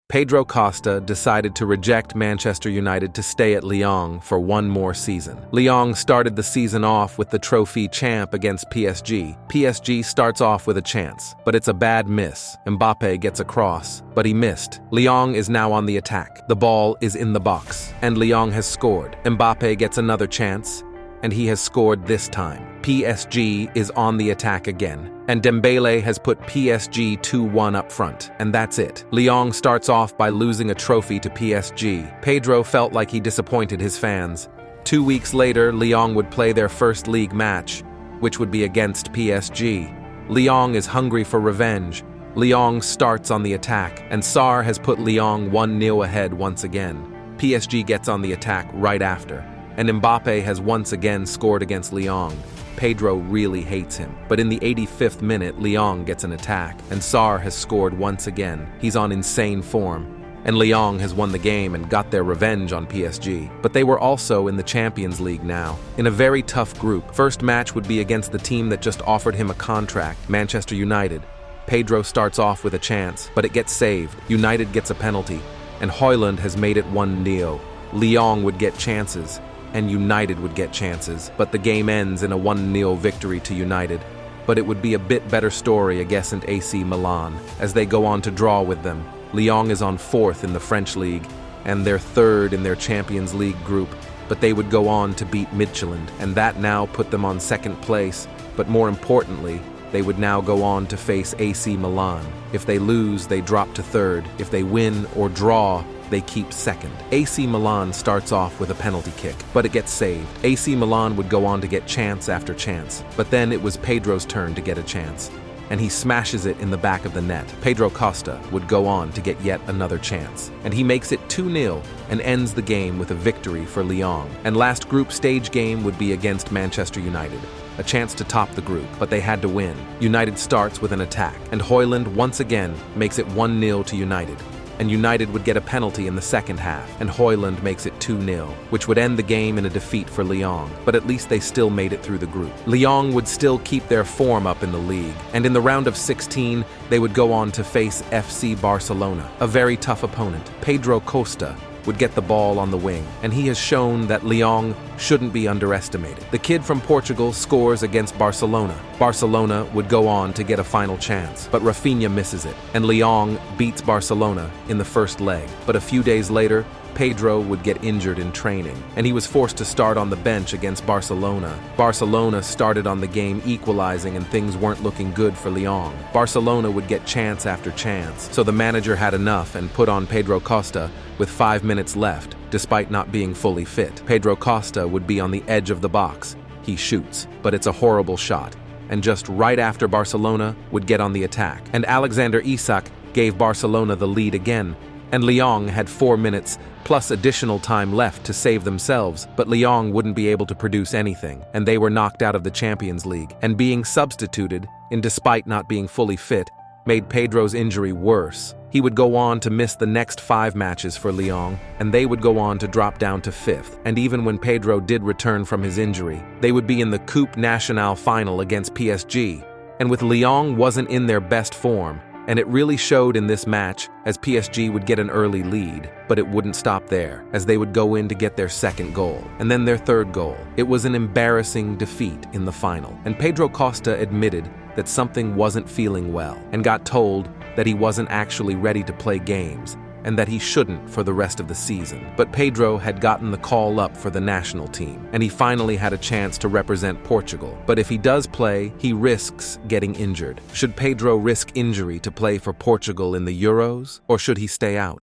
Pedro Costa decided to reject Manchester United to stay at Lyon for one more season. Lyon started the season off with the trophy champ against PSG. PSG starts off with a chance, but it's a bad miss. Mbappe gets a cross, but he missed. Lyon is now on the attack. The ball is in the box, and Lyon has scored. Mbappe gets another chance, and he has scored this time. PSG is on the attack again, and Dembele has put PSG 2-1 up front, and that's it. Lyon starts off by losing a trophy to PSG. Pedro felt like he disappointed his fans. 2 weeks later, Lyon would play their first league match, which would be against PSG. Lyon is hungry for revenge. Lyon starts on the attack, and Sarr has put Lyon 1-0 ahead once again. PSG gets on the attack right after, and Mbappe has once again scored against Lyon. Pedro really hates him, but in the 85th minute, Lyon gets an attack, and Sarr has scored once again. He's on insane form, and Lyon has won the game and got their revenge on PSG. But they were also in the Champions League now, in a very tough group. First match would be against the team that just offered him a contract, Manchester United. Pedro starts off with a chance, but it gets saved. United gets a penalty, and Højlund has made it 1-0. Lyon would get chances, and United would get chances, but the game ends in a 1-0 victory to United. But it would be a bit better story against AC Milan, as they go on to draw with them. Lyon is on 4th in the French league, and they're 3rd in their Champions League group, but they would go on to beat Midtjylland, and that now put them on 2nd place, but more importantly, they would now go on to face AC Milan. If they lose, they drop to 3rd. If they win or draw, they keep 2nd. AC Milan starts off with a penalty kick, but it gets saved. AC Milan would go on to get chance after chance, but then it was Pedro's turn to get a chance, and he smashes it in the back of the net. Pedro Costa would go on to get yet another chance, and he makes it 2-0 and ends the game with a victory for Lyon. And last group stage game would be against Manchester United. A chance to top the group, but they had to win. United starts with an attack, and Højlund once again makes it 1-0 to United. And United would get a penalty in the second half, and Højlund makes it 2-0, which would end the game in a defeat for Lyon, but at least they still made it through the group. Lyon would still keep their form up in the league, and in the round of 16, they would go on to face FC Barcelona, a very tough opponent. Pedro Costa would get the ball on the wing, and he has shown that Lyon shouldn't be underestimated. The kid from Portugal scores against Barcelona. Barcelona would go on to get a final chance, but Rafinha misses it, and Lyon beats Barcelona in the first leg. But a few days later, Pedro would get injured in training, and he was forced to start on the bench against Barcelona. Barcelona started on the game equalizing, and things weren't looking good for Lyon. Barcelona would get chance after chance, so the manager had enough and put on Pedro Costa with 5 minutes left, despite not being fully fit. Pedro Costa would be on the edge of the box. He shoots, but it's a horrible shot, and just right after Barcelona would get on the attack, and Alexander Isak gave Barcelona the lead again, and Lyon had 4 minutes plus additional time left to save themselves, but Lyon wouldn't be able to produce anything, and they were knocked out of the Champions League. And being substituted, in despite not being fully fit, made Pedro's injury worse. He would go on to miss the next 5 matches for Lyon, and they would go on to drop down to 5th. And even when Pedro did return from his injury, they would be in the Coupe Nationale final against PSG. And with Lyon wasn't in their best form, and it really showed in this match, as PSG would get an early lead, but it wouldn't stop there, as they would go in to get their 2nd goal, and then their 3rd goal. It was an embarrassing defeat in the final, and Pedro Costa admitted that something wasn't feeling well, and got told that he wasn't actually ready to play games, and that he shouldn't for the rest of the season. But Pedro had gotten the call up for the national team, and he finally had a chance to represent Portugal. But if he does play, he risks getting injured. Should Pedro risk injury to play for Portugal in the Euros, or should he stay out?